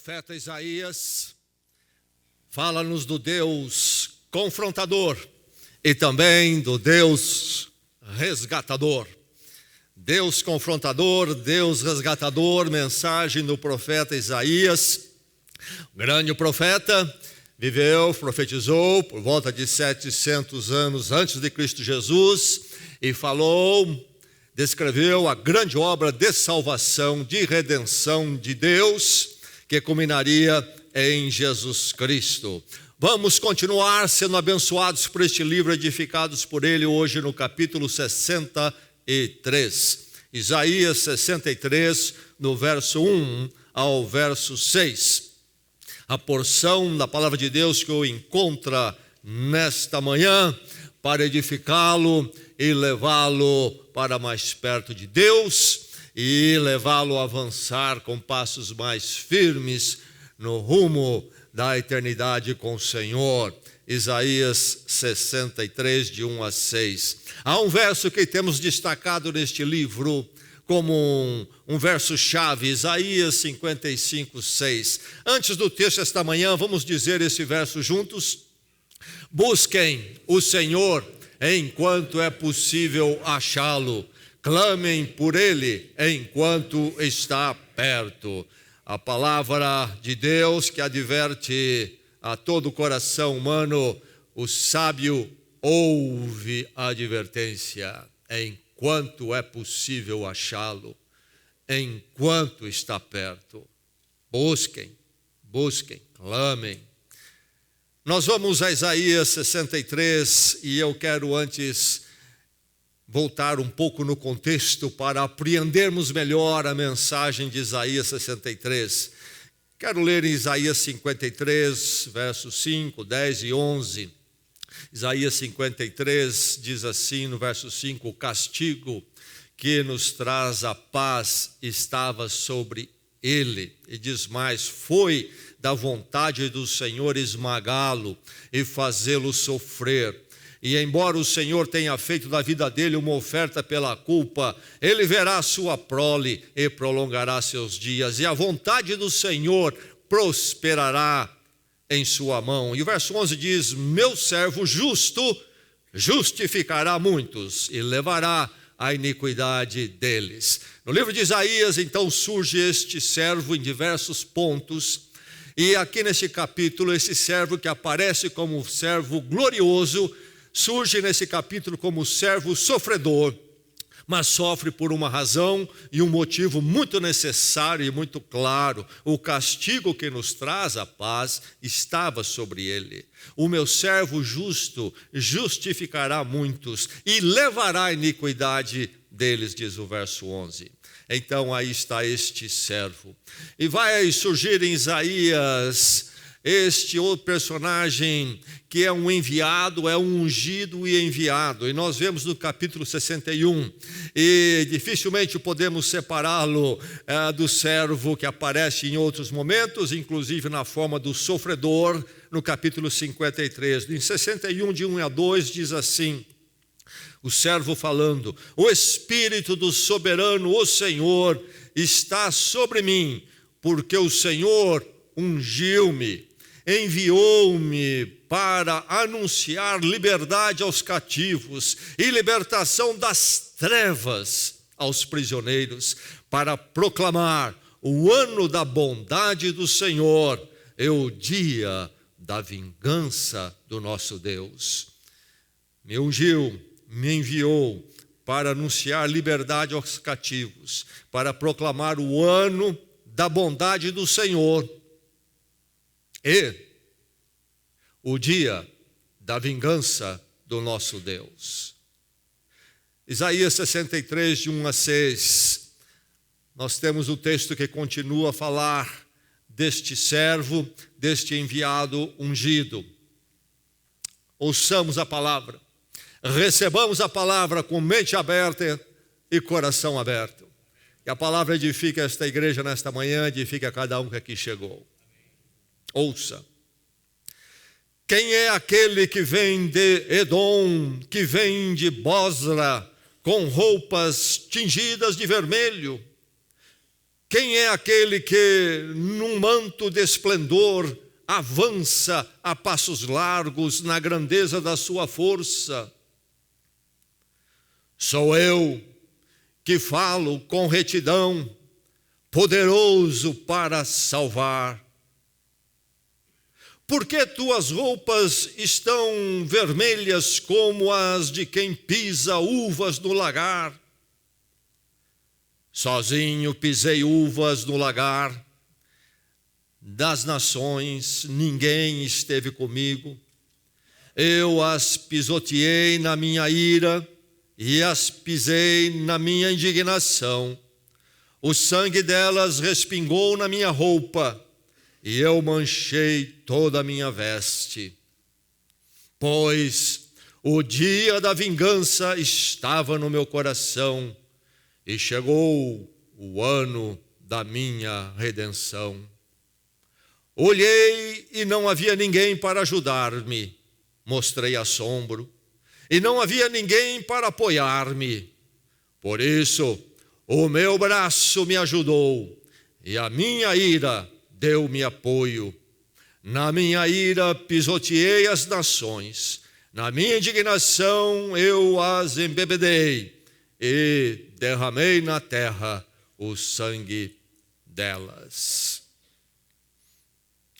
profeta Isaías fala-nos do Deus confrontador e também do Deus resgatador. Deus confrontador, Deus resgatador, mensagem do profeta Isaías. O grande profeta viveu, profetizou por volta de 700 anos antes de Cristo Jesus e descreveu a grande obra de salvação, de redenção de Deus, que culminaria em Jesus Cristo. Vamos continuar sendo abençoados por este livro, edificados por ele hoje no capítulo 63. Isaías 63, no verso 1 ao verso 6. A porção da palavra de Deus que o encontra nesta manhã para edificá-lo e levá-lo para mais perto de Deus e levá-lo a avançar com passos mais firmes no rumo da eternidade com o Senhor. Isaías 63, de 1 a 6. Há um verso que temos destacado neste livro como um verso-chave, Isaías 55, 6. Antes do texto esta manhã, vamos dizer esse verso juntos. Busquem o Senhor enquanto é possível achá-lo. Clamem por ele enquanto está perto. A palavra de Deus que adverte a todo coração humano, o sábio ouve a advertência enquanto é possível achá-lo, enquanto está perto. Busquem, clamem. Nós vamos a Isaías 63 e eu quero antes voltar um pouco no contexto para apreendermos melhor a mensagem de Isaías 63. Quero ler em Isaías 53, versos 5, 10 e 11. Isaías 53 diz assim no verso 5: o castigo que nos traz a paz estava sobre ele. E diz mais: foi da vontade do Senhor esmagá-lo e fazê-lo sofrer. E embora o Senhor tenha feito da vida dele uma oferta pela culpa, ele verá sua prole e prolongará seus dias, e a vontade do Senhor prosperará em sua mão. E o verso 11 diz: meu servo justo justificará muitos e levará a iniquidade deles. No livro de Isaías, então, surge este servo em diversos pontos. E aqui nesse capítulo, esse servo que aparece como servo glorioso, surge nesse capítulo como servo sofredor, mas sofre por uma razão e um motivo muito necessário e muito claro. O castigo que nos traz a paz estava sobre ele. O meu servo justo justificará muitos e levará a iniquidade deles, diz o verso 11. Então aí está este servo. E vai surgir em Isaías este outro personagem que é um enviado, é um ungido e enviado. E nós vemos no capítulo 61. E dificilmente podemos separá-lo do servo que aparece em outros momentos, inclusive na forma do sofredor, no capítulo 53. Em 61, de 1 a 2, diz assim: o servo falando: o Espírito do soberano, o Senhor, está sobre mim, porque o Senhor ungiu-me, enviou-me para anunciar liberdade aos cativos e libertação das trevas aos prisioneiros, para proclamar o ano da bondade do Senhor e o dia da vingança do nosso Deus. Me ungiu, me enviou para anunciar liberdade aos cativos, para proclamar o ano da bondade do Senhor e o dia da vingança do nosso Deus. Isaías 63, de 1 a 6, nós temos o texto que continua a falar deste servo, deste enviado ungido. Ouçamos a palavra, recebamos a palavra com mente aberta e coração aberto. Que a palavra edifique esta igreja nesta manhã, edifique a cada um que aqui chegou. Ouça. Quem é aquele que vem de Edom, que vem de Bosra, com roupas tingidas de vermelho? Quem é aquele que, num manto de esplendor, avança a passos largos na grandeza da sua força? Sou eu que falo com retidão, poderoso para salvar. Por que tuas roupas estão vermelhas como as de quem pisa uvas no lagar? Sozinho pisei uvas no lagar das nações, ninguém esteve comigo. Eu as pisoteei na minha ira e as pisei na minha indignação. O sangue delas respingou na minha roupa e eu manchei toda a minha veste. Pois o dia da vingança estava no meu coração e chegou o ano da minha redenção. Olhei e não havia ninguém para ajudar-me, mostrei assombro, e não havia ninguém para apoiar-me. Por isso, o meu braço me ajudou, e a minha ira deu-me apoio. Na minha ira pisoteei as nações, na minha indignação eu as embebedei, e derramei na terra o sangue delas.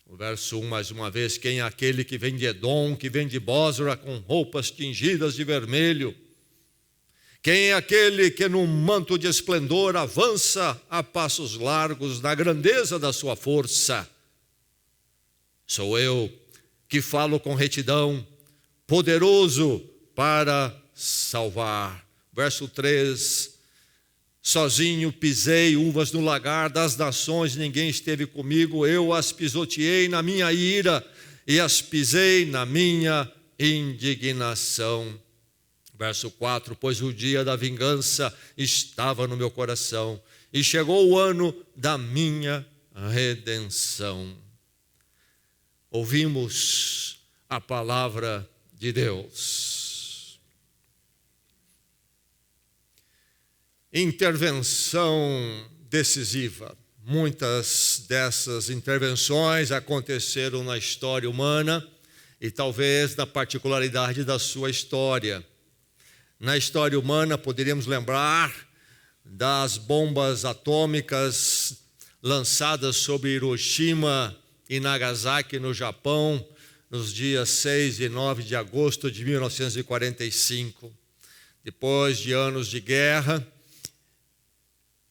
O verso 1, mais uma vez: quem é aquele que vem de Edom, que vem de Bósra com roupas tingidas de vermelho? Quem é aquele que num manto de esplendor avança a passos largos na grandeza da sua força? Sou eu que falo com retidão, poderoso para salvar. Verso 3: sozinho pisei uvas no lagar das nações, ninguém esteve comigo. Eu as pisoteei na minha ira e as pisei na minha indignação. Verso 4: pois o dia da vingança estava no meu coração e chegou o ano da minha redenção. Ouvimos a palavra de Deus. Intervenção decisiva. Muitas dessas intervenções aconteceram na história humana e talvez na particularidade da sua história. Na história humana, poderíamos lembrar das bombas atômicas lançadas sobre Hiroshima e Nagasaki, no Japão, nos dias 6 e 9 de agosto de 1945. Depois de anos de guerra,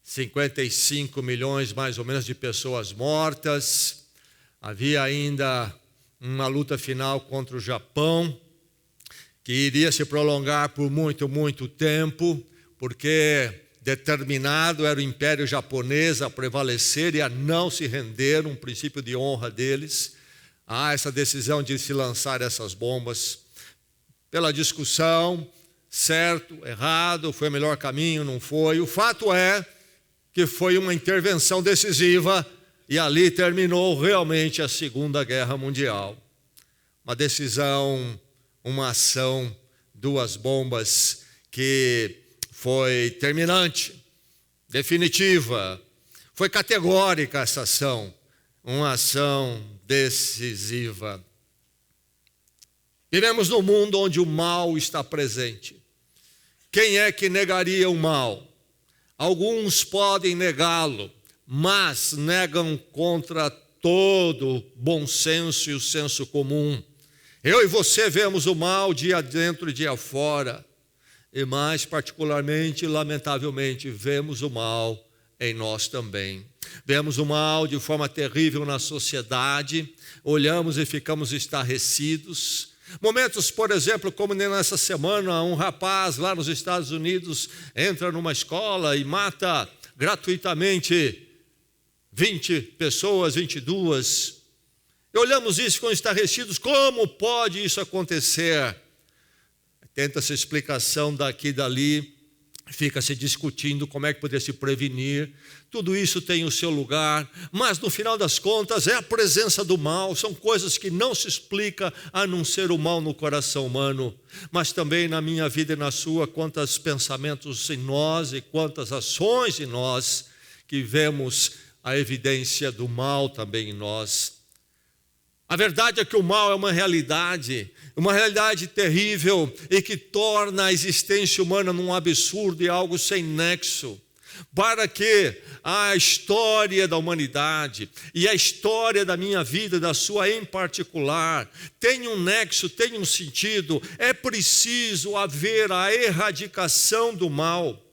55 milhões mais ou menos de pessoas mortas, havia ainda uma luta final contra o Japão, que iria se prolongar por muito tempo, porque determinado era o Império Japonês a prevalecer e a não se render, um princípio de honra deles. Há essa decisão de se lançar essas bombas pela discussão, certo, errado, foi o melhor caminho, não foi. O fato é que foi uma intervenção decisiva e ali terminou realmente a Segunda Guerra Mundial. Uma decisão, uma ação, duas bombas que foi terminante, definitiva, foi categórica essa ação, uma ação decisiva. Vivemos num mundo onde o mal está presente. Quem é que negaria o mal? Alguns podem negá-lo, mas negam contra todo bom senso e o senso comum. Eu e você vemos o mal dia dentro e dia fora, e mais particularmente, lamentavelmente, vemos o mal em nós também. Vemos o mal de forma terrível na sociedade, olhamos e ficamos estarrecidos. Momentos, por exemplo, como nessa semana, um rapaz lá nos Estados Unidos entra numa escola e mata gratuitamente 20 pessoas, 22. E olhamos isso com estarrecidos, como pode isso acontecer? Tenta-se explicação daqui e dali, fica-se discutindo como é que poderia se prevenir. Tudo isso tem o seu lugar, mas no final das contas é a presença do mal. São coisas que não se explica a não ser o mal no coração humano, mas também na minha vida e na sua, quantos pensamentos em nós e quantas ações em nós que vemos a evidência do mal também em nós. A verdade é que o mal é uma realidade terrível e que torna a existência humana num absurdo e algo sem nexo. Para que a história da humanidade e a história da minha vida, da sua em particular, tenha um nexo, tenha um sentido, é preciso haver a erradicação do mal.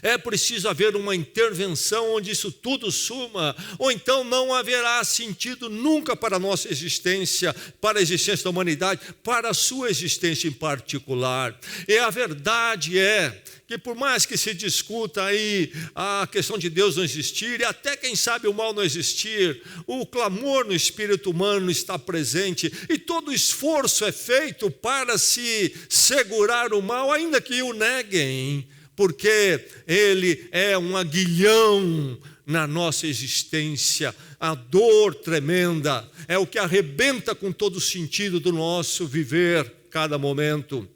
É preciso haver uma intervenção onde isso tudo suma, ou então não haverá sentido nunca para a nossa existência, para a existência da humanidade, para a sua existência em particular. E a verdade é que por mais que se discuta aí a questão de Deus não existir, e até quem sabe o mal não existir, o clamor no espírito humano está presente, e todo esforço é feito para se segurar o mal, ainda que o neguem, porque ele é um aguilhão na nossa existência. A dor tremenda é o que arrebenta com todo o sentido do nosso viver, cada momento.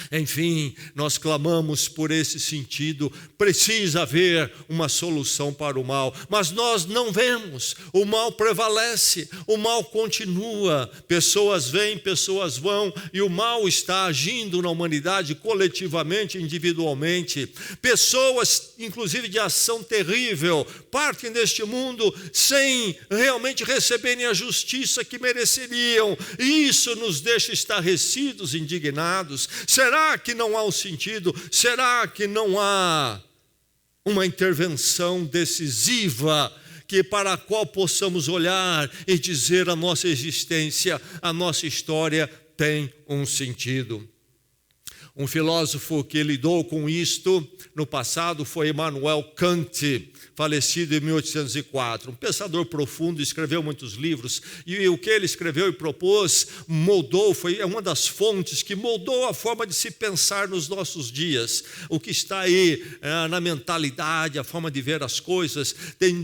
Enfim, nós clamamos por esse sentido, precisa haver uma solução para o mal, mas nós não vemos, o mal prevalece, o mal continua, pessoas vêm, pessoas vão, e o mal está agindo na humanidade coletivamente, individualmente. Pessoas, inclusive de ação terrível, partem deste mundo sem realmente receberem a justiça que mereceriam, e isso nos deixa estarrecidos, indignados. Será que não há um sentido? Será que não há uma intervenção decisiva para a qual possamos olhar e dizer a nossa existência, a nossa história tem um sentido? Um filósofo que lidou com isto no passado foi Immanuel Kant, falecido em 1804. Um pensador profundo, escreveu muitos livros, e o que ele escreveu e propôs moldou, é uma das fontes que moldou a forma de se pensar nos nossos dias. O que está aí na mentalidade, a forma de ver as coisas,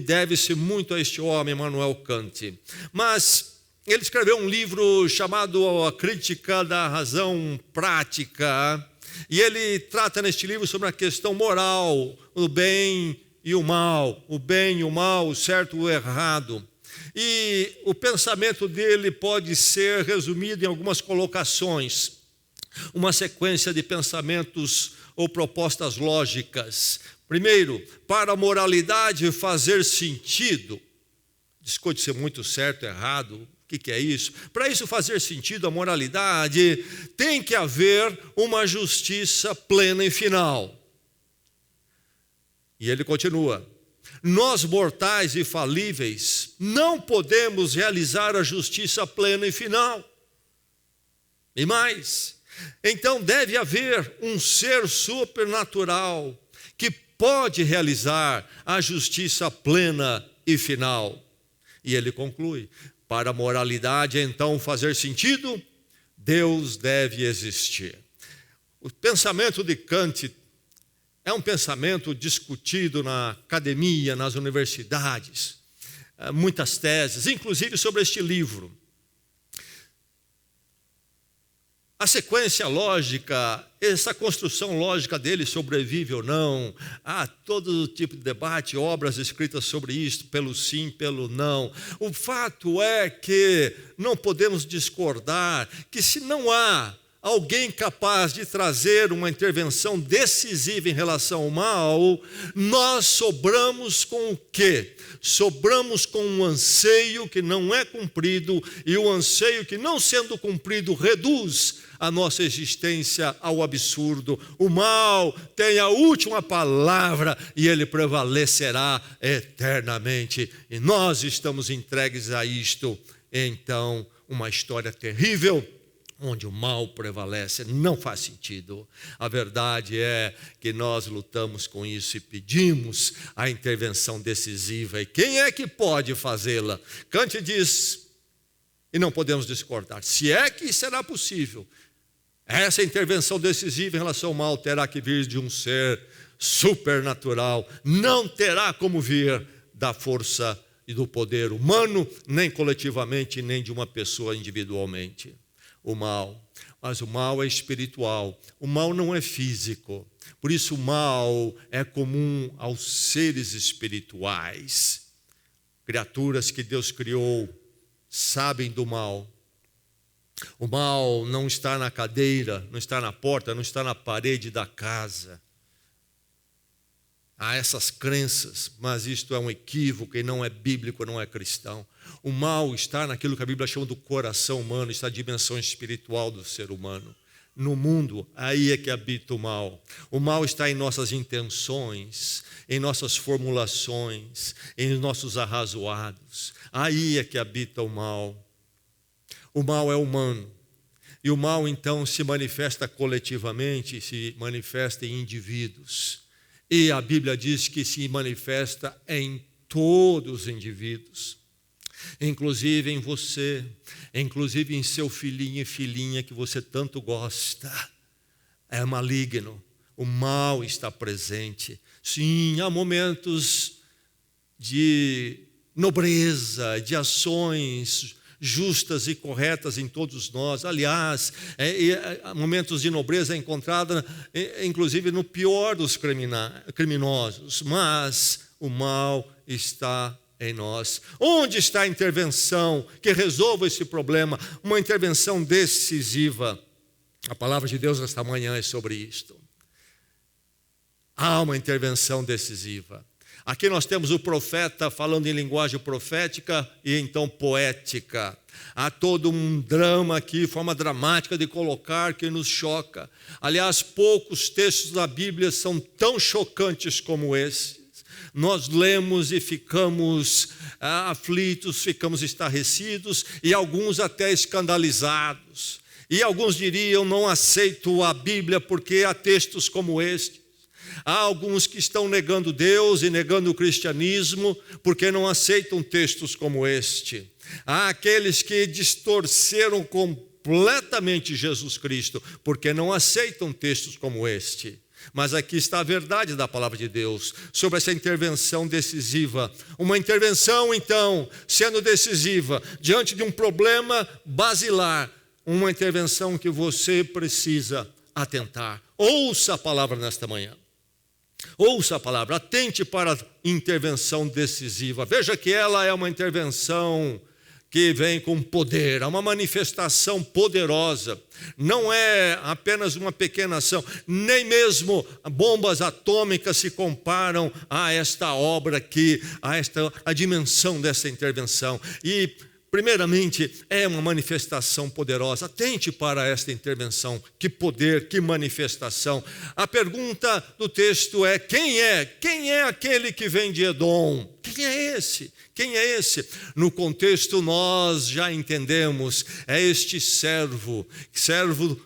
deve-se muito a este homem, Immanuel Kant. Mas ele escreveu um livro chamado A Crítica da Razão Prática, e ele trata neste livro sobre a questão moral, o bem e o mal, o certo e o errado. E o pensamento dele pode ser resumido em algumas colocações, uma sequência de pensamentos ou propostas lógicas. Primeiro, para a moralidade fazer sentido, discute ser muito certo e errado. O que é isso? Para isso fazer sentido, a moralidade, tem que haver uma justiça plena e final. E ele continua: nós mortais e falíveis não podemos realizar a justiça plena e final. E mais, então deve haver um ser supernatural que pode realizar a justiça plena e final. E ele conclui: para a moralidade então fazer sentido, Deus deve existir. O pensamento de Kant é um pensamento discutido na academia, nas universidades, muitas teses, inclusive sobre este livro. A sequência lógica, essa construção lógica dele sobrevive ou não, há todo tipo de debate, obras escritas sobre isso, pelo sim, pelo não. O fato é que não podemos discordar que se não há alguém capaz de trazer uma intervenção decisiva em relação ao mal, nós sobramos com o quê? Sobramos com um anseio que não é cumprido, e o anseio que, não sendo cumprido, reduz a nossa existência ao absurdo. O mal tem a última palavra e ele prevalecerá eternamente. E nós estamos entregues a isto. Então, uma história terrível, onde o mal prevalece, não faz sentido. A verdade é que nós lutamos com isso e pedimos a intervenção decisiva. E quem é que pode fazê-la? Kant diz, e não podemos discordar, se é que será possível, essa intervenção decisiva em relação ao mal terá que vir de um ser supernatural, não terá como vir da força e do poder humano, nem coletivamente, nem de uma pessoa individualmente. o mal. Mas o mal é espiritual, o mal não é físico. Por isso o mal é comum aos seres espirituais. Criaturas que Deus criou sabem do mal. O mal não está na cadeira, não está na porta, não está na parede da casa. Há essas crenças, mas isto é um equívoco e não é bíblico, não é cristão. O mal está naquilo que a Bíblia chama do coração humano, está na dimensão espiritual do ser humano. No mundo, aí é que habita o mal. O mal está em nossas intenções, em nossas formulações, em nossos arrazoados. Aí é que habita o mal. O mal é humano. E o mal, então, se manifesta coletivamente, se manifesta em indivíduos. E a Bíblia diz que se manifesta em todos os indivíduos, inclusive em você, inclusive em seu filhinho e filhinha que você tanto gosta. É maligno, o mal está presente. Sim, há momentos de nobreza, de ações justas e corretas em todos nós. Aliás, momentos de nobreza encontrada, inclusive, no pior dos criminosos. Mas o mal está em nós. Onde está a intervenção que resolva esse problema? Uma intervenção decisiva. A palavra de Deus esta manhã é sobre isto. Há uma intervenção decisiva. Aqui nós temos o profeta falando em linguagem profética e então poética. Há todo um drama aqui, forma dramática de colocar que nos choca. Aliás, poucos textos da Bíblia são tão chocantes como esse. Nós lemos e ficamos aflitos, ficamos estarrecidos e alguns até escandalizados. E alguns diriam, não aceito a Bíblia porque há textos como este. Há alguns que estão negando Deus e negando o cristianismo porque não aceitam textos como este. Há aqueles que distorceram completamente Jesus Cristo porque não aceitam textos como este. Mas aqui está a verdade da palavra de Deus sobre essa intervenção decisiva. Uma intervenção, então, sendo decisiva diante de um problema basilar. Uma intervenção que você precisa atentar. Ouça a palavra nesta manhã. Ouça a palavra, atente para a intervenção decisiva. Veja que ela é uma intervenção que vem com poder, é uma manifestação poderosa. Não é apenas uma pequena ação, nem mesmo bombas atômicas se comparam a esta obra aqui, a dimensão dessa intervenção. E primeiramente, é uma manifestação poderosa. Atente para esta intervenção. Que poder, que manifestação. A pergunta do texto é: quem é? Quem é aquele que vem de Edom? Quem é esse? Quem é esse? No contexto nós já entendemos. É este servo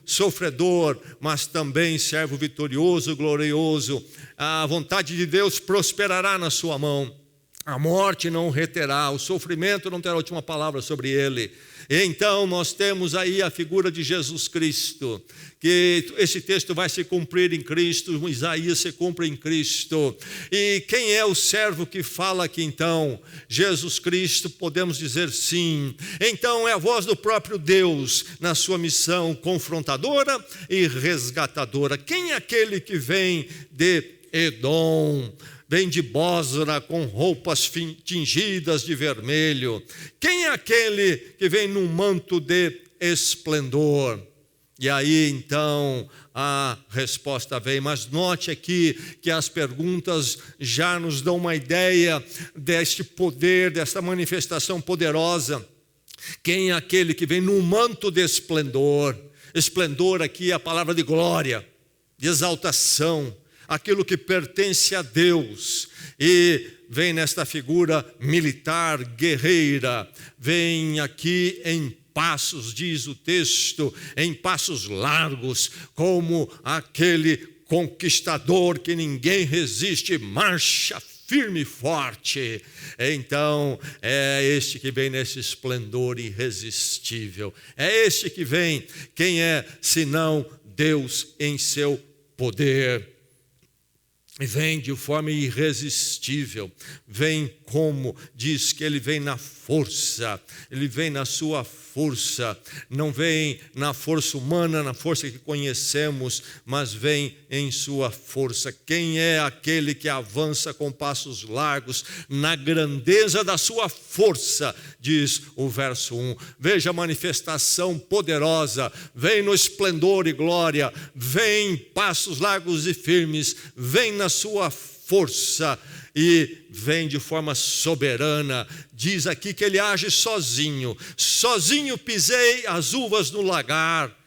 sofredor, mas também servo vitorioso, glorioso. A vontade de Deus prosperará na sua mão. A morte não o reterá, o sofrimento não terá a última palavra sobre ele. E então nós temos aí a figura de Jesus Cristo, que esse texto vai se cumprir em Cristo, Isaías se cumpre em Cristo. E quem é o servo que fala aqui então? Jesus Cristo, podemos dizer sim. Então é a voz do próprio Deus na sua missão confrontadora e resgatadora. Quem é aquele que vem de Edom? Vem de Bósra com roupas tingidas de vermelho. Quem é aquele que vem num manto de esplendor? E aí então a resposta vem. Mas note aqui que as perguntas já nos dão uma ideia deste poder, desta manifestação poderosa. Quem é aquele que vem num manto de esplendor? Esplendor aqui é a palavra de glória, de exaltação. Aquilo que pertence a Deus, e vem nesta figura militar, guerreira, vem aqui em passos, diz o texto, em passos largos, como aquele conquistador que ninguém resiste, marcha firme e forte. Então, é este que vem nesse esplendor irresistível, é este que vem. Quem é, senão Deus em seu poder? vem de forma irresistível, vem como diz que ele vem na força, ele vem na sua força, não vem na força humana, na força que conhecemos, mas vem em sua força. Quem é aquele que avança com passos largos na grandeza da sua força, diz o verso 1. Veja a manifestação poderosa, vem no esplendor e glória, vem em passos largos e firmes, vem na sua força e vem de forma soberana. Diz aqui que ele age sozinho. Sozinho pisei as uvas no lagar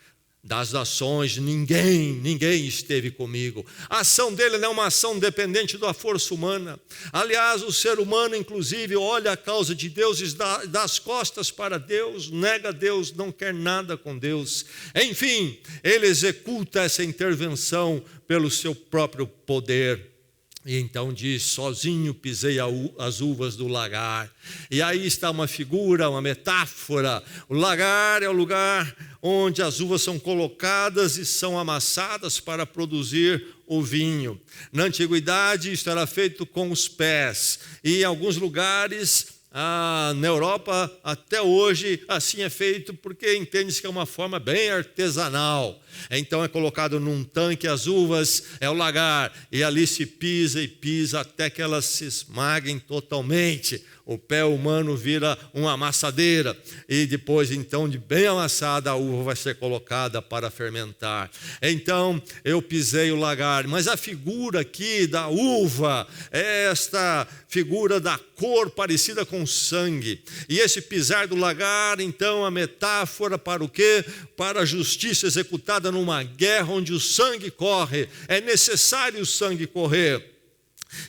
das nações, ninguém esteve comigo. A ação dele não é uma ação dependente da força humana. Aliás, o ser humano, inclusive, olha a causa de Deus e dá as costas para Deus, nega Deus, não quer nada com Deus. Enfim, ele executa essa intervenção pelo seu próprio poder. E então diz, sozinho pisei as uvas do lagar. E aí está uma figura, uma metáfora. O lagar é o lugar onde as uvas são colocadas e são amassadas para produzir o vinho. Na antiguidade isso era feito com os pés. E em alguns lugares, na Europa, até hoje, assim é feito, porque entende-se que é uma forma bem artesanal. Então é colocado num tanque as uvas, é o lagar, e ali se pisa e pisa até que elas se esmaguem totalmente. O pé humano vira uma amassadeira, e depois então de bem amassada a uva vai ser colocada para fermentar. Então eu pisei o lagar, mas a figura aqui da uva é esta figura da cor parecida com sangue. E esse pisar do lagar, então, a metáfora para o quê? Para a justiça executada numa guerra onde o sangue corre. É necessário o sangue correr.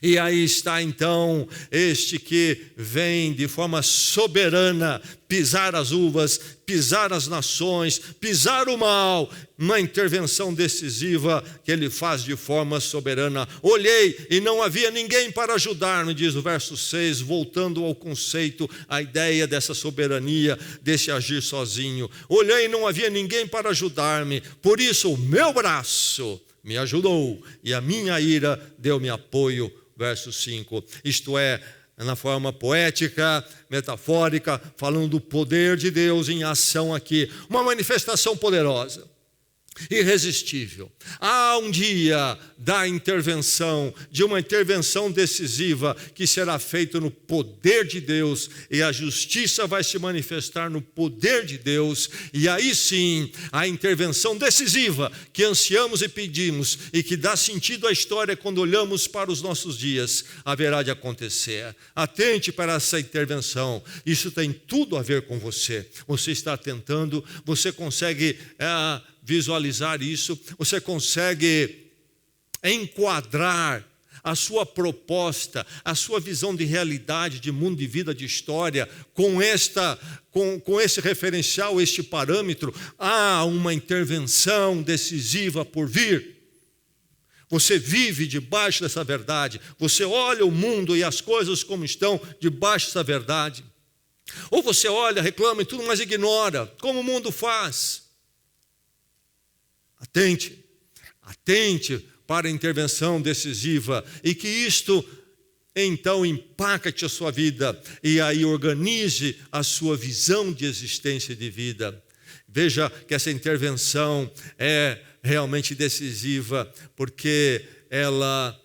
E aí está então este que vem de forma soberana pisar as uvas, pisar as nações, pisar o mal, uma intervenção decisiva que ele faz de forma soberana. Olhei e não havia ninguém para ajudar-me, diz o verso 6, voltando ao conceito, a ideia dessa soberania, desse agir sozinho. Olhei e não havia ninguém para ajudar-me, por isso o meu braço me ajudou e a minha ira deu-me apoio. Verso 5, isto é, na forma poética, metafórica, falando do poder de Deus em ação aqui. Uma manifestação poderosa, irresistível. Há um dia da intervenção, de uma intervenção decisiva que será feita no poder de Deus, e a justiça vai se manifestar no poder de Deus, e aí sim a intervenção decisiva que ansiamos e pedimos e que dá sentido à história quando olhamos para os nossos dias, haverá de acontecer. Atente para essa intervenção, isso tem tudo a ver com você. Você está atentando, você consegue visualizar isso, você consegue enquadrar a sua proposta, a sua visão de realidade, de mundo, de vida, de história, com esse referencial, este parâmetro. Há uma intervenção decisiva por vir. Você vive debaixo dessa verdade, você olha o mundo e as coisas como estão debaixo dessa verdade. Ou você olha, reclama e tudo, mas ignora, como o mundo faz. Atente para a intervenção decisiva e que isto então impacte a sua vida e aí organize a sua visão de existência e de vida. Veja que essa intervenção é realmente decisiva porque ela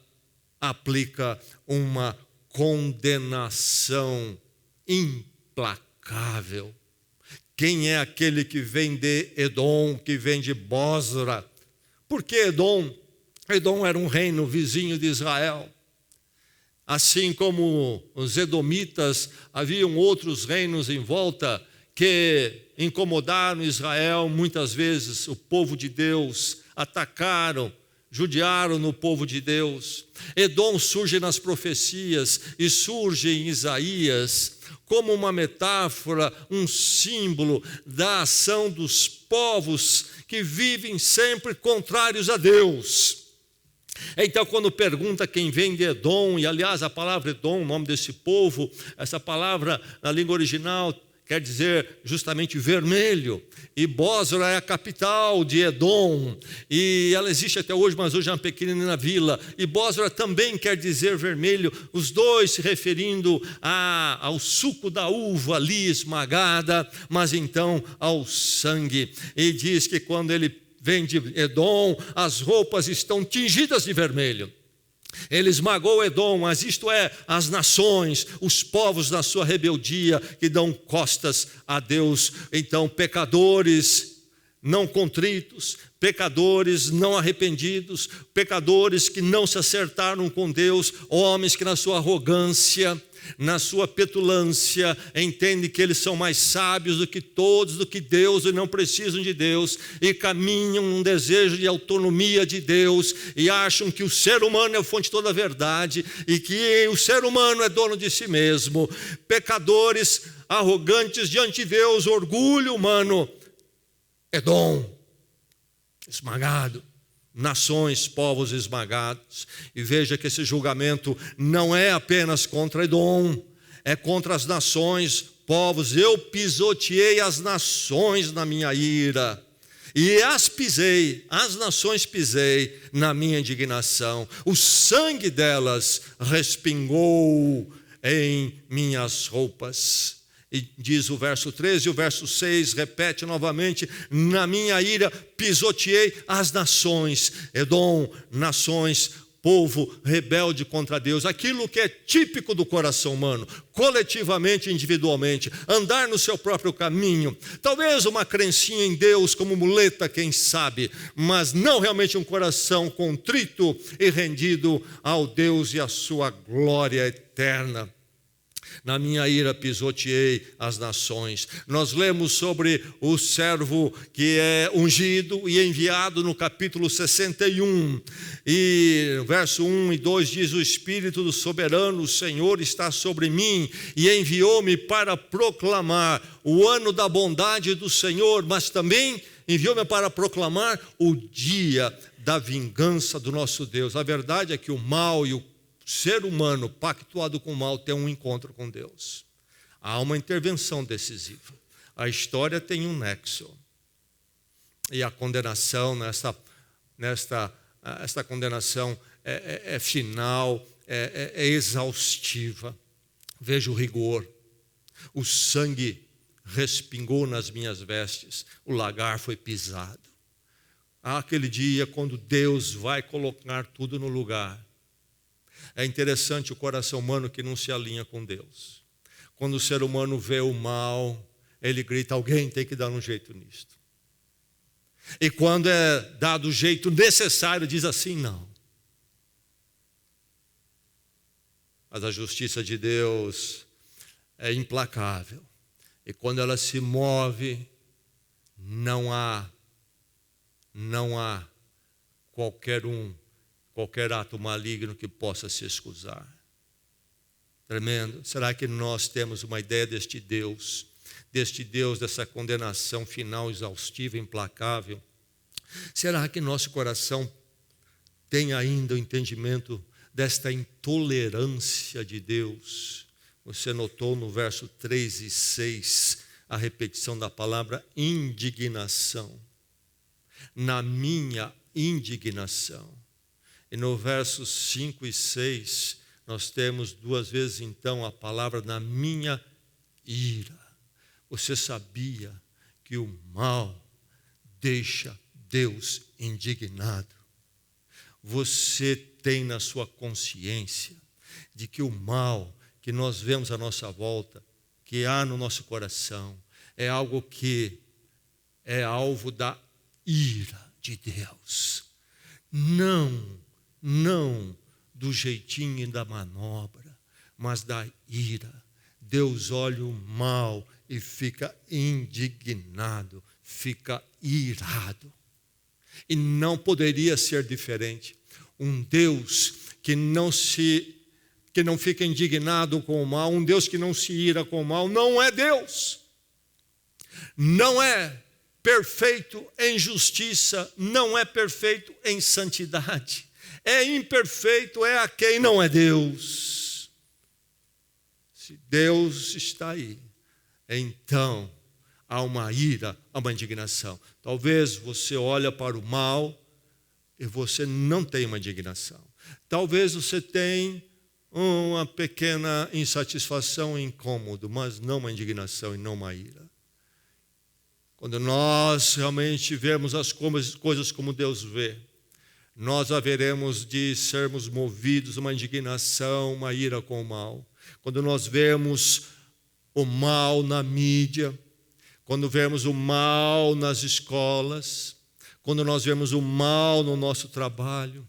aplica uma condenação implacável. Quem é aquele que vem de Edom, que vem de Bosra? Por que Edom? Edom era um reino vizinho de Israel. Assim como os edomitas, haviam outros reinos em volta que incomodaram Israel muitas vezes, o povo de Deus, atacaram, judiaram no povo de Deus. Edom surge nas profecias e surge em Isaías como uma metáfora, um símbolo da ação dos povos que vivem sempre contrários a Deus. Então, quando pergunta quem vem de Edom, e aliás a palavra Edom, o nome desse povo, essa palavra na língua original quer dizer justamente vermelho. E Bósra é a capital de Edom, e ela existe até hoje, mas hoje é uma pequena vila. E Bósra também quer dizer vermelho, os dois se referindo ao suco da uva ali esmagada, mas então ao sangue. E diz que quando ele vem de Edom, as roupas estão tingidas de vermelho. Ele esmagou Edom, mas isto é, as nações, os povos na sua rebeldia, que dão costas a Deus. Então, pecadores não contritos, pecadores não arrependidos, pecadores que não se acertaram com Deus, homens que na sua arrogância, na sua petulância, entendem que eles são mais sábios do que todos, do que Deus, e não precisam de Deus, e caminham num desejo de autonomia de Deus, e acham que o ser humano é a fonte de toda a verdade, e que o ser humano é dono de si mesmo. Pecadores arrogantes diante de Deus, orgulho humano. Edom, esmagado. Nações, povos esmagados. E veja que esse julgamento não é apenas contra Edom, é contra as nações, povos. Eu pisoteei as nações na minha ira, e as pisei, as nações pisei na minha indignação. O sangue delas respingou em minhas roupas. E diz o verso 13 e o verso 6, repete novamente: na minha ira pisoteei as nações. Edom, nações, povo rebelde contra Deus. Aquilo que é típico do coração humano, coletivamente e individualmente, andar no seu próprio caminho. Talvez uma crencinha em Deus como muleta, quem sabe, mas não realmente um coração contrito e rendido ao Deus e à sua glória eterna. Na minha ira pisoteei as nações. Nós lemos sobre o servo que é ungido e enviado no capítulo 61. E verso 1 e 2 diz: o Espírito do soberano, o Senhor, está sobre mim e enviou-me para proclamar o ano da bondade do Senhor, mas também enviou-me para proclamar o dia da vingança do nosso Deus. A verdade é que o mal e o ser humano pactuado com o mal tem um encontro com Deus. Há uma intervenção decisiva. A história tem um nexo. E a condenação, esta condenação é final, é exaustiva. Veja o rigor. O sangue respingou nas minhas vestes, o lagar foi pisado. Há aquele dia quando Deus vai colocar tudo no lugar. É interessante o coração humano que não se alinha com Deus. Quando o ser humano vê o mal, ele grita: alguém tem que dar um jeito nisto. E quando é dado o jeito necessário, diz assim: não. Mas a justiça de Deus é implacável. E quando ela se move, não há qualquer ato maligno que possa se excusar. Tremendo. Será que nós temos uma ideia deste Deus, dessa condenação final, exaustiva, implacável? Será que nosso coração tem ainda o entendimento desta intolerância de Deus? Você notou no verso 3 e 6 a repetição da palavra indignação. Na minha indignação. E no versos 5 e 6, nós temos duas vezes então a palavra na minha ira. Você sabia que o mal deixa Deus indignado? Você tem na sua consciência de que o mal que nós vemos à nossa volta, que há no nosso coração, é algo que é alvo da ira de Deus. Não do jeitinho e da manobra, mas da ira. Deus olha o mal e fica indignado, fica irado. E não poderia ser diferente. Um Deus que não fica indignado com o mal, um Deus que não se ira com o mal, não é Deus. Não é perfeito em justiça, não é perfeito em santidade. É imperfeito, é a quem não é Deus. Se Deus está aí, então há uma ira, há uma indignação. Talvez você olhe para o mal e você não tem uma indignação. Talvez você tenha uma pequena insatisfação, incômodo, mas não uma indignação e não uma ira. Quando nós realmente vemos as coisas como Deus vê, nós haveremos de sermos movidos a uma indignação, uma ira com o mal. Quando nós vemos o mal na mídia, quando vemos o mal nas escolas, quando nós vemos o mal no nosso trabalho,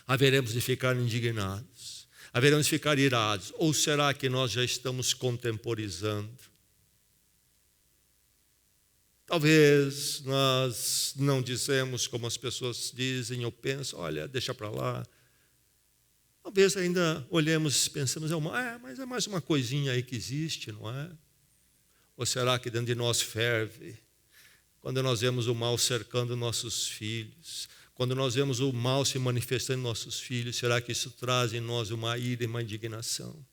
haveremos de ficar indignados, haveremos de ficar irados. Ou será que nós já estamos contemporizando? Talvez nós não dizemos como as pessoas dizem ou pensam, olha, deixa para lá. Talvez ainda olhemos e pensamos, mas é mais uma coisinha aí que existe, não é? Ou será que dentro de nós ferve? Quando nós vemos o mal cercando nossos filhos, quando nós vemos o mal se manifestando em nossos filhos, será que isso traz em nós uma ira e uma indignação?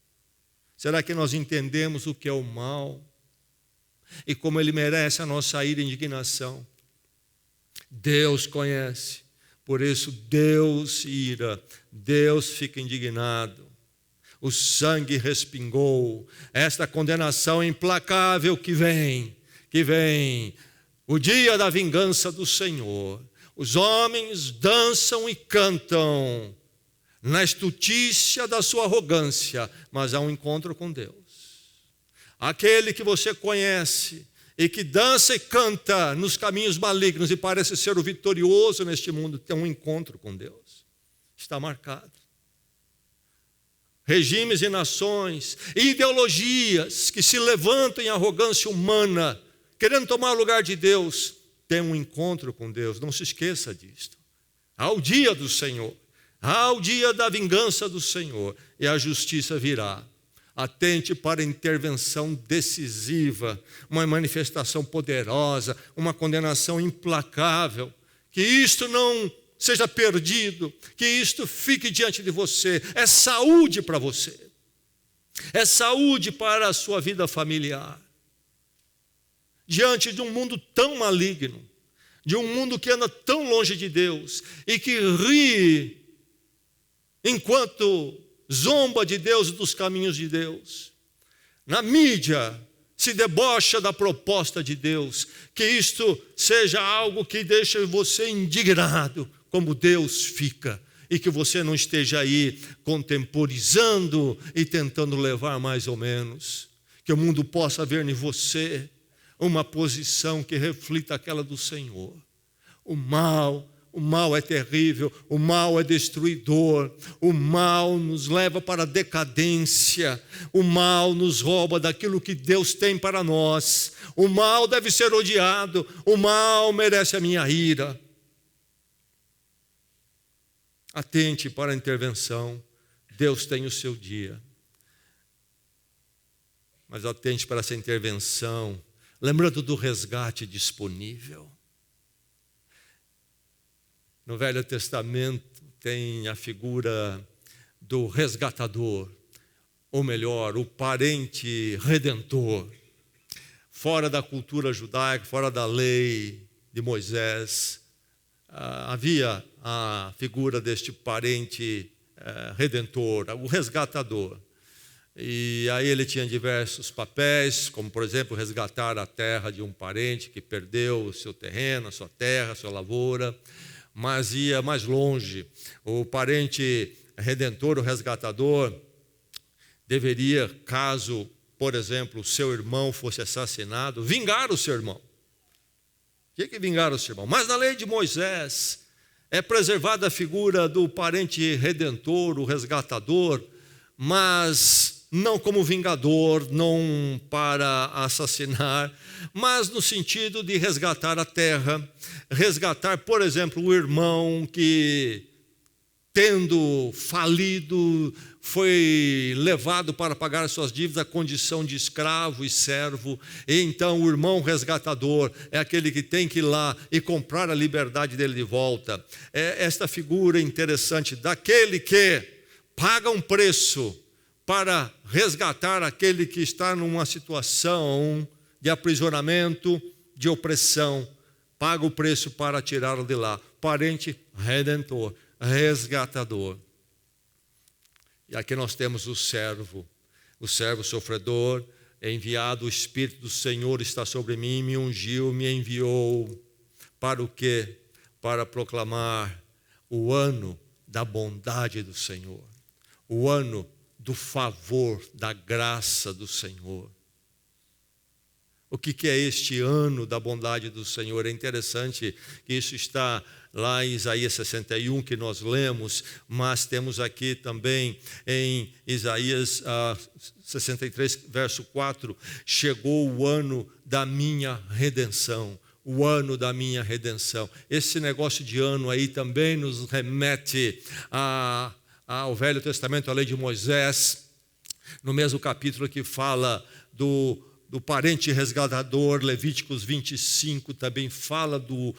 Será que nós entendemos o que é o mal e como ele merece a nossa ira e indignação? Deus conhece, por isso Deus ira, Deus fica indignado. O sangue respingou, esta condenação implacável que vem, o dia da vingança do Senhor. Os homens dançam e cantam na estutícia da sua arrogância, mas há um encontro com Deus. Aquele que você conhece e que dança e canta nos caminhos malignos e parece ser o vitorioso neste mundo, tem um encontro com Deus. Está marcado. Regimes e nações, e ideologias que se levantam em arrogância humana, querendo tomar o lugar de Deus, tem um encontro com Deus. Não se esqueça disto. Há o dia do Senhor, há o dia da vingança do Senhor, e a justiça virá. Atente para a intervenção decisiva, uma manifestação poderosa, uma condenação implacável. Que isto não seja perdido, que isto fique diante de você. É saúde para você, é saúde para a sua vida familiar. Diante de um mundo tão maligno, de um mundo que anda tão longe de Deus e que ri enquanto zomba de Deus e dos caminhos de Deus. Na mídia se debocha da proposta de Deus. Que isto seja algo que deixe você indignado, como Deus fica, e que você não esteja aí contemporizando e tentando levar mais ou menos. Que o mundo possa ver em você uma posição que reflita aquela do Senhor. O mal é terrível, o mal é destruidor, o mal nos leva para a decadência, o mal nos rouba daquilo que Deus tem para nós. O mal deve ser odiado, o mal merece a minha ira. Atente para a intervenção, Deus tem o seu dia. Mas atente para essa intervenção, lembrando do resgate disponível. No Velho Testamento tem a figura do resgatador, ou melhor, o parente redentor. Fora da cultura judaica, fora da lei de Moisés, havia a figura deste parente redentor, o resgatador. E aí ele tinha diversos papéis, como por exemplo resgatar a terra de um parente que perdeu o seu terreno, a sua terra, a sua lavoura, mas ia mais longe. O parente redentor, o resgatador, deveria, caso, por exemplo, o seu irmão fosse assassinado, vingar o seu irmão. O que é vingar o seu irmão? Mas na lei de Moisés é preservada a figura do parente redentor, o resgatador, mas não como vingador, não para assassinar, mas no sentido de resgatar a terra, resgatar, por exemplo, o irmão que, tendo falido, foi levado para pagar suas dívidas à condição de escravo e servo, e então o irmão resgatador é aquele que tem que ir lá e comprar a liberdade dele de volta. É esta figura interessante daquele que paga um preço para resgatar aquele que está numa situação de aprisionamento, de opressão. Paga o preço para tirá-lo de lá. Parente redentor, resgatador. E aqui nós temos o servo sofredor, enviado, o Espírito do Senhor está sobre mim, me ungiu, me enviou. Para o quê? Para proclamar o ano da bondade do Senhor, o ano do favor, da graça do Senhor. O que é este ano da bondade do Senhor? É interessante que isso está lá em Isaías 61, que nós lemos, mas temos aqui também em Isaías 63, verso 4, chegou o ano da minha redenção. O ano da minha redenção. Esse negócio de ano aí também nos remete ao Velho Testamento, a lei de Moisés, no mesmo capítulo que fala do parente resgatador. Levíticos 25 também fala do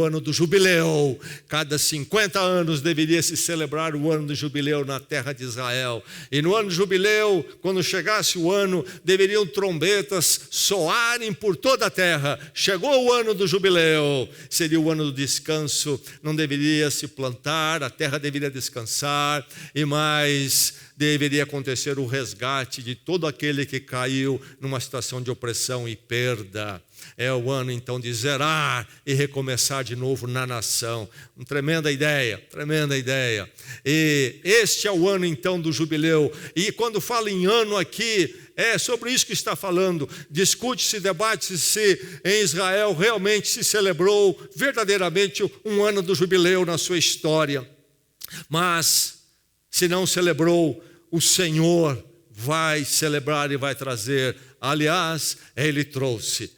ano do jubileu. Cada 50 anos deveria se celebrar o ano do jubileu na terra de Israel. E no ano do jubileu, quando chegasse o ano, deveriam trombetas soarem por toda a terra. Chegou o ano do jubileu, seria o ano do descanso. Não deveria se plantar, a terra deveria descansar, e mais deveria acontecer o resgate de todo aquele que caiu numa situação de opressão e perda. É o ano então de zerar e recomeçar de novo na nação. Uma tremenda ideia, tremenda ideia. E este é o ano então do jubileu. E quando fala em ano aqui, é sobre isso que está falando. Discute-se, debate-se se em Israel realmente se celebrou verdadeiramente um ano do jubileu na sua história. Mas se não celebrou, o Senhor vai celebrar e vai trazer. Aliás, Ele trouxe.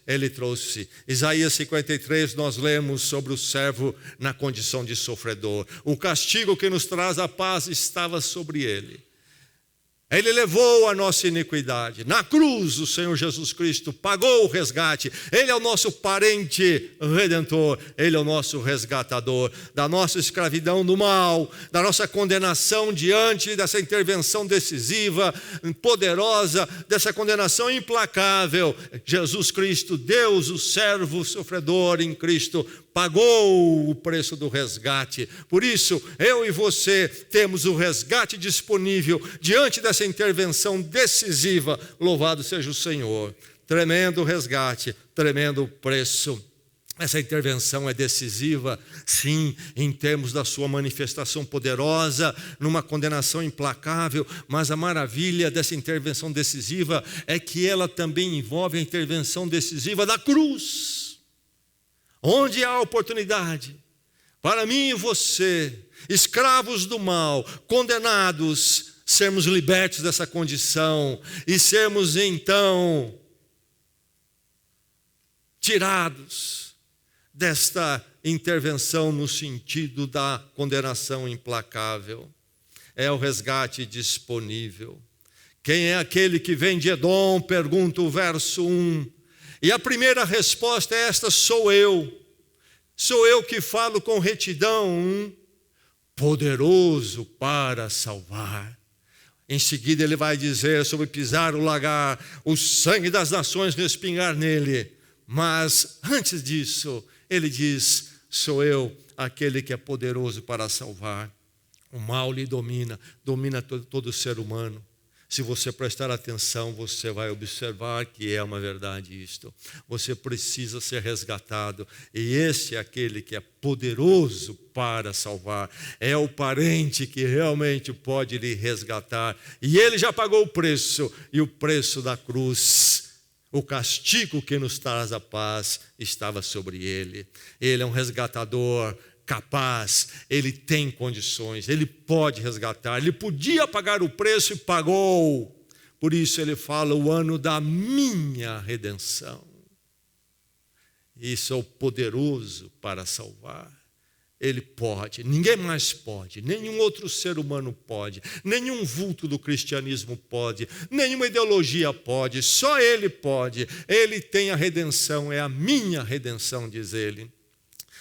Isaías 53, nós lemos sobre o servo na condição de sofredor. O castigo que nos traz a paz estava sobre Ele. Ele levou a nossa iniquidade. Na cruz, o Senhor Jesus Cristo pagou o resgate. Ele é o nosso parente redentor. Ele é o nosso resgatador da nossa escravidão do mal, da nossa condenação diante dessa intervenção decisiva, poderosa, dessa condenação implacável. Jesus Cristo, Deus, o servo sofredor em Cristo, pagou o preço do resgate. Por isso, eu e você temos o resgate disponível diante dessa intervenção decisiva. Louvado seja o Senhor. Tremendo resgate, tremendo preço. Essa intervenção é decisiva, sim, em termos da sua manifestação poderosa, numa condenação implacável, mas a maravilha dessa intervenção decisiva é que ela também envolve a intervenção decisiva da cruz. Onde há oportunidade para mim e você, escravos do mal, condenados, sermos libertos dessa condição e sermos então tirados desta intervenção no sentido da condenação implacável. É o resgate disponível. Quem é aquele que vem de Edom? Pergunta o verso 1. E a primeira resposta é esta: sou eu. Sou eu que falo com retidão, poderoso para salvar. Em seguida ele vai dizer sobre pisar o lagar, o sangue das nações respingar nele. Mas antes disso, ele diz: sou eu aquele que é poderoso para salvar. O mal lhe domina todo ser humano. Se você prestar atenção, você vai observar que é uma verdade isto. Você precisa ser resgatado. E esse é aquele que é poderoso para salvar. É o parente que realmente pode lhe resgatar. E ele já pagou o preço. E o preço da cruz, o castigo que nos traz a paz, estava sobre ele. Ele é um resgatador capaz, ele tem condições, ele pode resgatar, ele podia pagar o preço e pagou. Por isso ele fala: o ano da minha redenção. E sou poderoso para salvar. Ele pode, ninguém mais pode, nenhum outro ser humano pode, nenhum vulto do cristianismo pode, nenhuma ideologia pode, só ele pode. Ele tem a redenção, é a minha redenção, diz ele.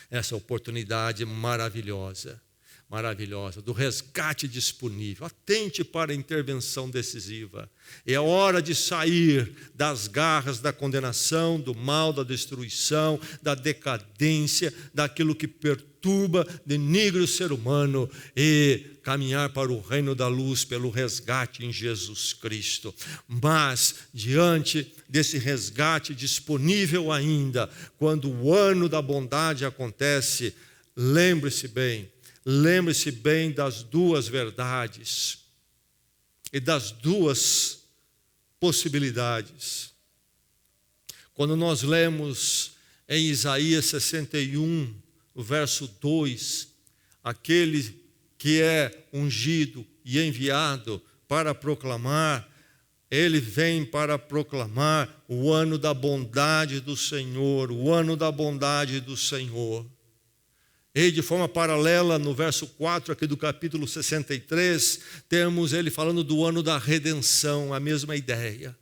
Essa oportunidade maravilhosa. maravilhosa, do resgate disponível. Atente para a intervenção decisiva. É hora de sair das garras da condenação, do mal, da destruição, da decadência, daquilo que perturba, denigre o ser humano e caminhar para o reino da luz pelo resgate em Jesus Cristo. Mas, diante desse resgate disponível ainda, quando o ano da bondade acontece, lembre-se bem das duas verdades e das duas possibilidades. Quando nós lemos em Isaías 61, o verso 2, aquele que é ungido e enviado para proclamar, ele vem para proclamar o ano da bondade do Senhor, o ano da bondade do Senhor. E de forma paralela, no verso 4 aqui do capítulo 63, temos ele falando do ano da redenção, a mesma ideia.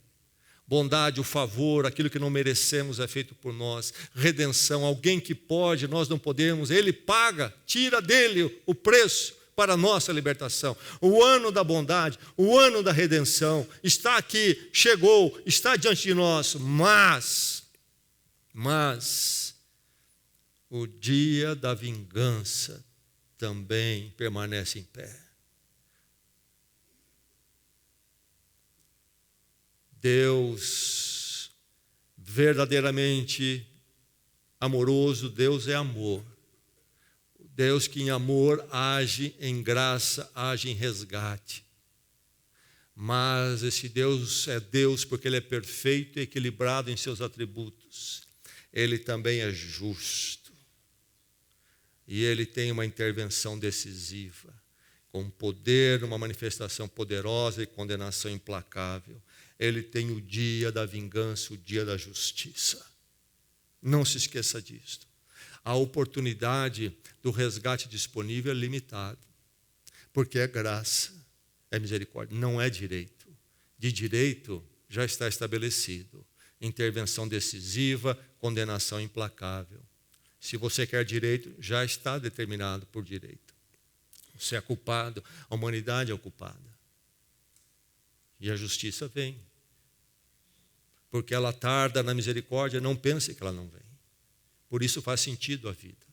Bondade, o favor, aquilo que não merecemos é feito por nós. Redenção, alguém que pode, nós não podemos, ele paga, tira dele o preço para a nossa libertação. O ano da bondade, o ano da redenção, está aqui, chegou, está diante de nós, mas o dia da vingança também permanece em pé. Deus, verdadeiramente amoroso, Deus é amor. Deus que em amor age em graça, age em resgate. Mas esse Deus é Deus porque Ele é perfeito e equilibrado em seus atributos. Ele também é justo. E Ele tem uma intervenção decisiva, com poder, uma manifestação poderosa e condenação implacável. Ele tem o dia da vingança, o dia da justiça. Não se esqueça disto. A oportunidade do resgate disponível é limitada, porque é graça, é misericórdia, não é direito. De direito já está estabelecido. Intervenção decisiva, condenação implacável. Se você quer direito, já está determinado por direito. Você é culpado, a humanidade é culpada. E a justiça vem. Porque ela tarda na misericórdia, não pense que ela não vem. Por isso faz sentido a vida.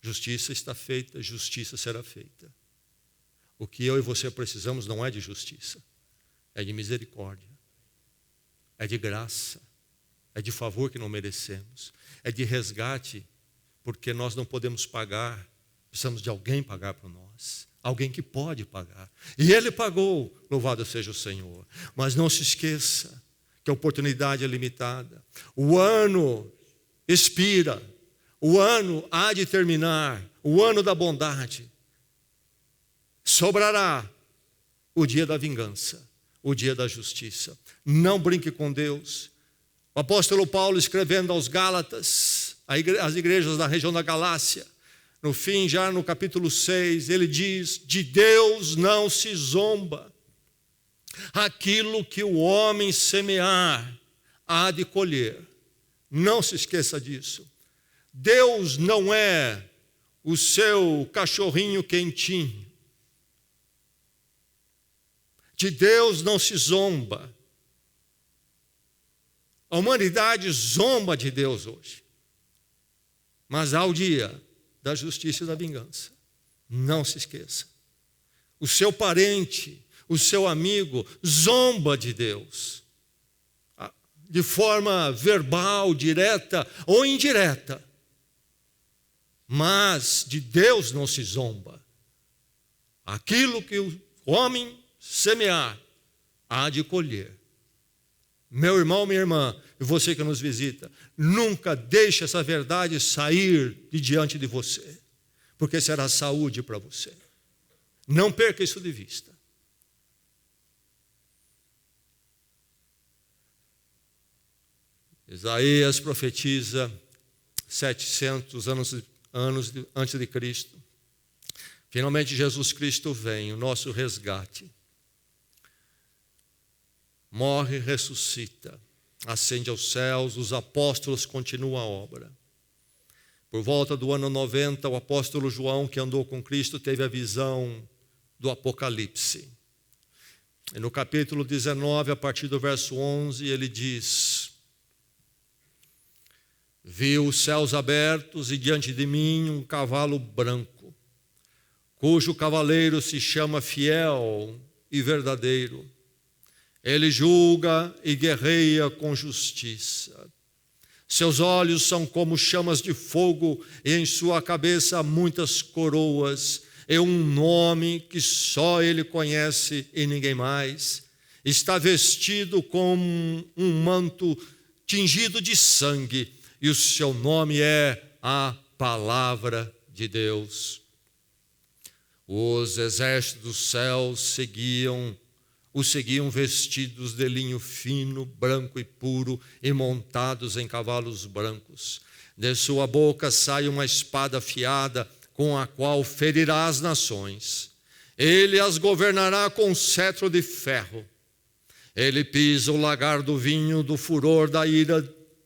Justiça está feita, justiça será feita. O que eu e você precisamos não é de justiça, é de misericórdia, é de graça, é de favor que não merecemos, é de resgate, porque nós não podemos pagar, precisamos de alguém pagar por nós. Alguém que pode pagar. E Ele pagou, louvado seja o Senhor. Mas não se esqueça que a oportunidade é limitada. O ano expira. O ano há de terminar. O ano da bondade. Sobrará o dia da vingança, o dia da justiça. Não brinque com Deus. O apóstolo Paulo, escrevendo aos Gálatas, às igrejas da região da Galácia, no fim, já no capítulo 6, ele diz: de Deus não se zomba. Aquilo que o homem semear, há de colher. Não se esqueça disso. Deus não é o seu cachorrinho quentinho. De Deus não se zomba. A humanidade zomba de Deus hoje. Mas há o dia da justiça e da vingança. Não se esqueça. O seu parente, o seu amigo, zomba de Deus. De forma verbal, direta ou indireta. Mas de Deus não se zomba. Aquilo que o homem semear, há de colher. Meu irmão, minha irmã, e você que nos visita, nunca deixe essa verdade sair de diante de você, porque será saúde para você. Não perca isso de vista. Isaías profetiza 700 anos antes de Cristo. Finalmente Jesus Cristo vem, o nosso resgate. Morre, ressuscita, ascende aos céus, os apóstolos continuam a obra. Por volta do ano 90, o apóstolo João, que andou com Cristo, teve a visão do Apocalipse. E no capítulo 19, a partir do verso 11, ele diz: vi os céus abertos e diante de mim um cavalo branco, cujo cavaleiro se chama Fiel e Verdadeiro. Ele julga e guerreia com justiça. Seus olhos são como chamas de fogo e em sua cabeça há muitas coroas. É um nome que só ele conhece e ninguém mais. Está vestido com um manto tingido de sangue e o seu nome é a Palavra de Deus. Os exércitos do céu o seguiam vestidos de linho fino, branco e puro e montados em cavalos brancos. De sua boca sai uma espada afiada com a qual ferirá as nações. Ele as governará com cetro de ferro. Ele pisa o lagar do vinho do furor da ira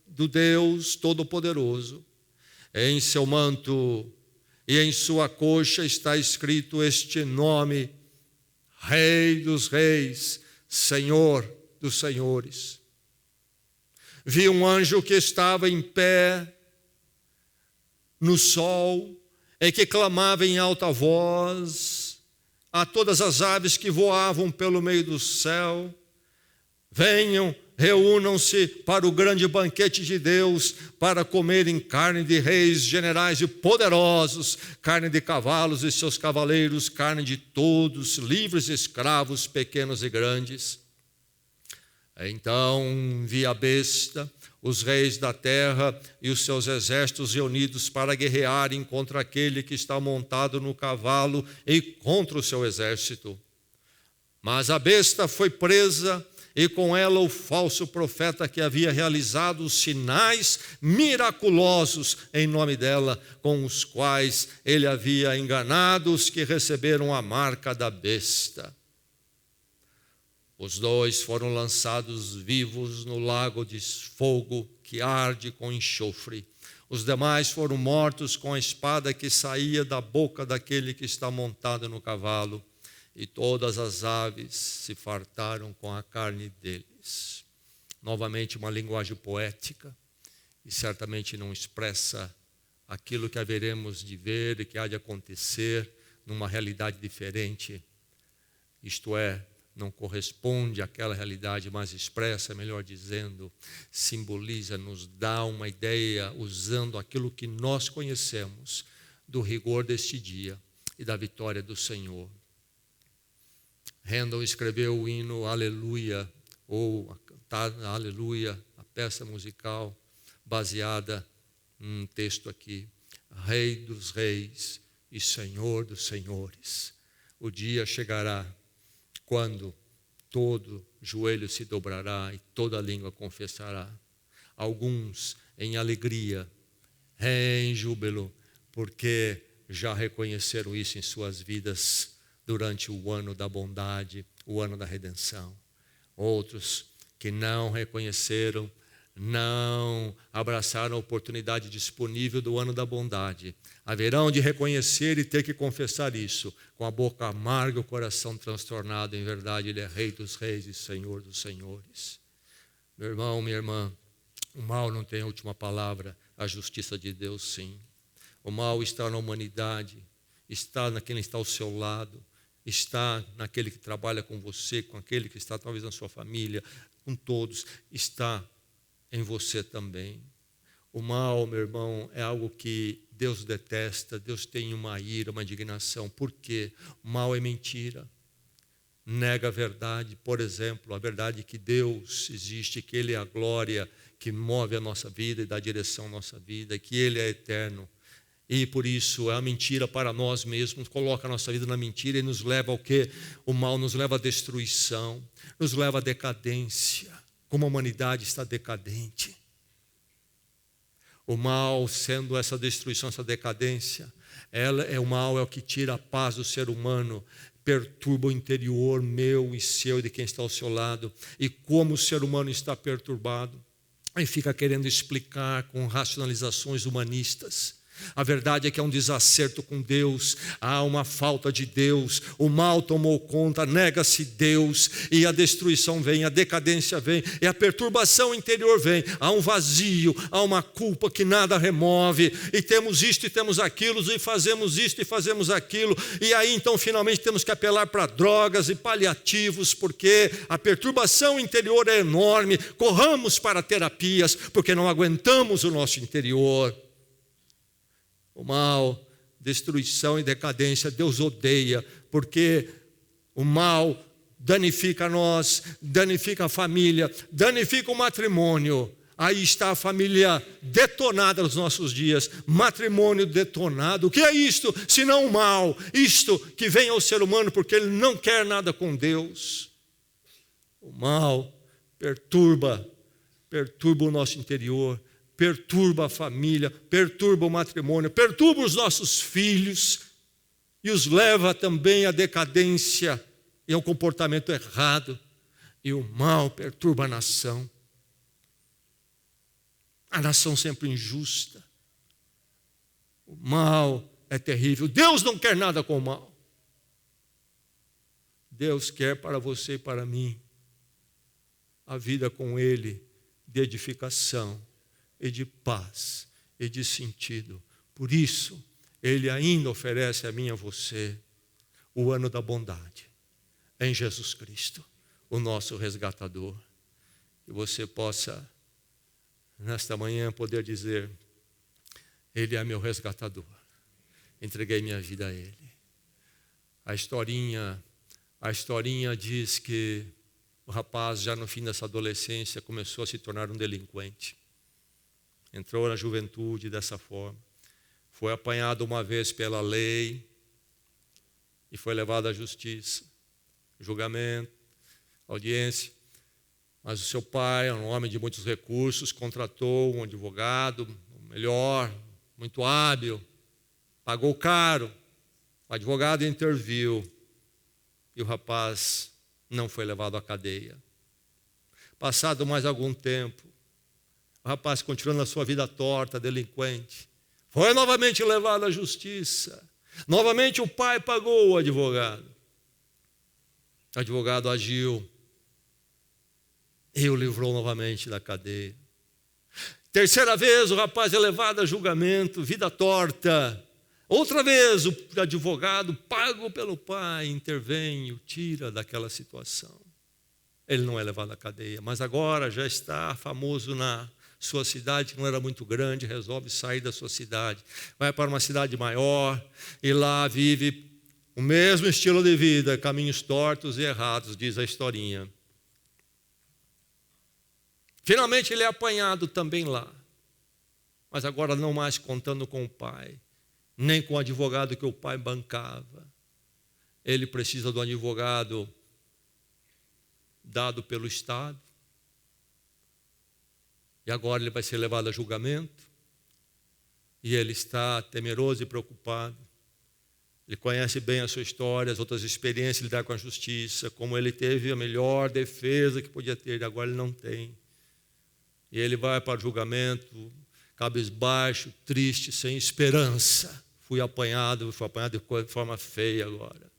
do Deus Todo-Poderoso. Em seu manto e em sua coxa está escrito este nome: Rei dos reis, Senhor dos senhores. Vi um anjo que estava em pé no sol e que clamava em alta voz a todas as aves que voavam pelo meio do céu: venham, reúnam-se para o grande banquete de Deus, para comerem carne de reis, generais e poderosos, carne de cavalos e seus cavaleiros, carne de todos, livres e escravos, pequenos e grandes. Então vi a besta, os reis da terra e os seus exércitos reunidos para guerrearem contra aquele que está montado no cavalo e contra o seu exército. Mas a besta foi presa e com ela o falso profeta que havia realizado os sinais miraculosos em nome dela, com os quais ele havia enganado os que receberam a marca da besta. Os dois foram lançados vivos no lago de fogo que arde com enxofre. Os demais foram mortos com a espada que saía da boca daquele que está montado no cavalo. E todas as aves se fartaram com a carne deles. Novamente uma linguagem poética, e certamente não expressa aquilo que haveremos de ver e que há de acontecer numa realidade diferente. Isto é, não corresponde àquela realidade, mas expressa, melhor dizendo, simboliza, nos dá uma ideia, usando aquilo que nós conhecemos, do rigor deste dia e da vitória do Senhor. Handel escreveu o hino Aleluia, ou a cantar Aleluia, a peça musical baseada num texto aqui: Rei dos reis e Senhor dos senhores. O dia chegará quando todo joelho se dobrará e toda língua confessará. Alguns em alegria, em júbilo, porque já reconheceram isso em suas vidas durante o ano da bondade, o ano da redenção. Outros que não reconheceram, não abraçaram a oportunidade disponível do ano da bondade, haverão de reconhecer e ter que confessar isso, com a boca amarga e o coração transtornado. Em verdade, Ele é Rei dos reis e Senhor dos senhores. Meu irmão, minha irmã, o mal não tem a última palavra, a justiça de Deus sim. O mal está na humanidade, está naquele que está ao seu lado, está naquele que trabalha com você, com aquele que está talvez na sua família, com todos, está em você também. O mal, meu irmão, é algo que Deus detesta. Deus tem uma ira, uma indignação. Por quê? O mal é mentira. Nega a verdade, por exemplo, a verdade que Deus existe, que Ele é a glória que move a nossa vida e dá direção à nossa vida, que Ele é eterno. E por isso é a mentira para nós mesmos, coloca a nossa vida na mentira e nos leva ao quê? O mal nos leva à destruição, nos leva à decadência, como a humanidade está decadente. O mal, sendo essa destruição, essa decadência, o mal é o que tira a paz do ser humano, perturba o interior meu e seu e de quem está ao seu lado. E como o ser humano está perturbado, aí fica querendo explicar com racionalizações humanistas. A verdade é que há um desacerto com Deus, há uma falta de Deus, o mal tomou conta, nega-se Deus, e a destruição vem, a decadência vem, e a perturbação interior vem, há um vazio, há uma culpa que nada remove, e temos isto e temos aquilo, e fazemos isto e fazemos aquilo, e aí então finalmente temos que apelar para drogas e paliativos, porque a perturbação interior é enorme, corramos para terapias, porque não aguentamos o nosso interior. O mal, destruição e decadência, Deus odeia, porque o mal danifica nós, danifica a família, danifica o matrimônio. Aí está a família detonada nos nossos dias, matrimônio detonado. O que é isto, senão o mal? Isto que vem ao ser humano porque ele não quer nada com Deus. O mal perturba o nosso interior, perturba a família, perturba o matrimônio, perturba os nossos filhos e os leva também à decadência e ao comportamento errado. E o mal perturba a nação sempre injusta. O mal é terrível. Deus não quer nada com o mal. Deus quer para você e para mim a vida com Ele de edificação e de paz e de sentido. Por isso, Ele ainda oferece a mim e a você o ano da bondade em Jesus Cristo, o nosso resgatador. Que você possa, nesta manhã, poder dizer: Ele é meu resgatador, entreguei minha vida a Ele. A historinha diz que o rapaz, já no fim dessa adolescência, começou a se tornar um delinquente. Entrou na juventude dessa forma. Foi apanhado uma vez pela lei e foi levado à justiça. Julgamento, audiência. Mas o seu pai, um homem de muitos recursos, contratou um advogado, o melhor, muito hábil, pagou caro. O advogado interviu e o rapaz não foi levado à cadeia. Passado mais algum tempo, o rapaz, continuando a sua vida torta, delinquente, foi novamente levado à justiça. Novamente o pai pagou o advogado. O advogado agiu e o livrou novamente da cadeia. Terceira vez o rapaz é levado a julgamento, vida torta. Outra vez o advogado, pago pelo pai, intervém e o tira daquela situação. Ele não é levado à cadeia, mas agora já está famoso na sua cidade, que não era muito grande, resolve sair da sua cidade. Vai para uma cidade maior e lá vive o mesmo estilo de vida, caminhos tortos e errados, diz a historinha. Finalmente ele é apanhado também lá, mas agora não mais contando com o pai, nem com o advogado que o pai bancava. Ele precisa do advogado dado pelo Estado. E agora ele vai ser levado a julgamento. E ele está temeroso e preocupado. Ele conhece bem a sua história, as outras experiências, lidar com a justiça, como ele teve a melhor defesa que podia ter, e agora ele não tem. E ele vai para o julgamento, cabisbaixo, triste, sem esperança. Fui apanhado de forma feia agora.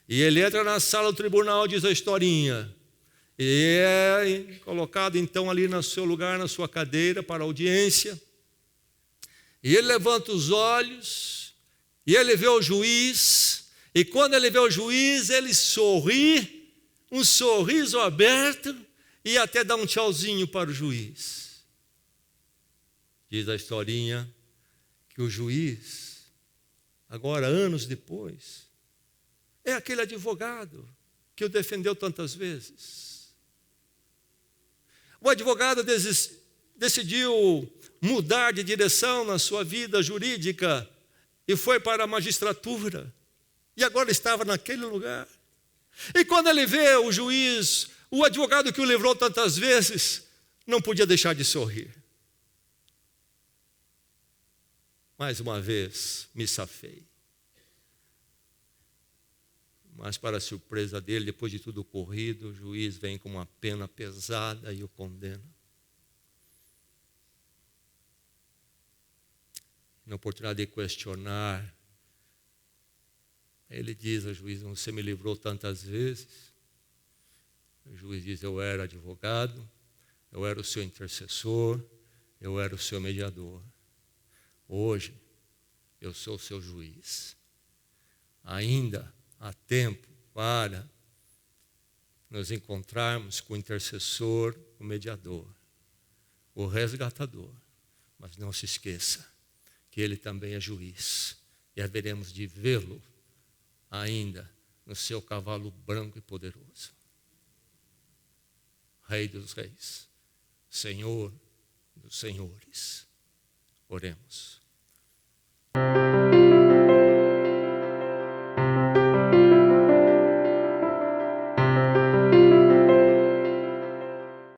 E ele entra na sala do tribunal, diz a historinha. E é colocado então ali no seu lugar, na sua cadeira para audiência. E ele levanta os olhos, e ele vê o juiz, e quando ele vê o juiz, ele sorri, um sorriso aberto, e até dá um tchauzinho para o juiz. Diz a historinha que o juiz, agora anos depois, é aquele advogado que o defendeu tantas vezes. O advogado decidiu mudar de direção na sua vida jurídica e foi para a magistratura. E agora estava naquele lugar. E quando ele vê o juiz, o advogado que o livrou tantas vezes, não podia deixar de sorrir. Mais uma vez, me safei. Mas, para a surpresa dele, depois de tudo corrido, o juiz vem com uma pena pesada e o condena. na oportunidade de questionar, ele diz ao juiz: você me livrou tantas vezes. O juiz diz: eu era advogado, eu era o seu intercessor, eu era o seu mediador. Hoje, eu sou o seu juiz. Ainda há tempo para nos encontrarmos com o intercessor, o mediador, o resgatador. Mas não se esqueça que ele também é juiz. E haveremos de vê-lo ainda no seu cavalo branco e poderoso. Rei dos reis, Senhor dos senhores. Oremos.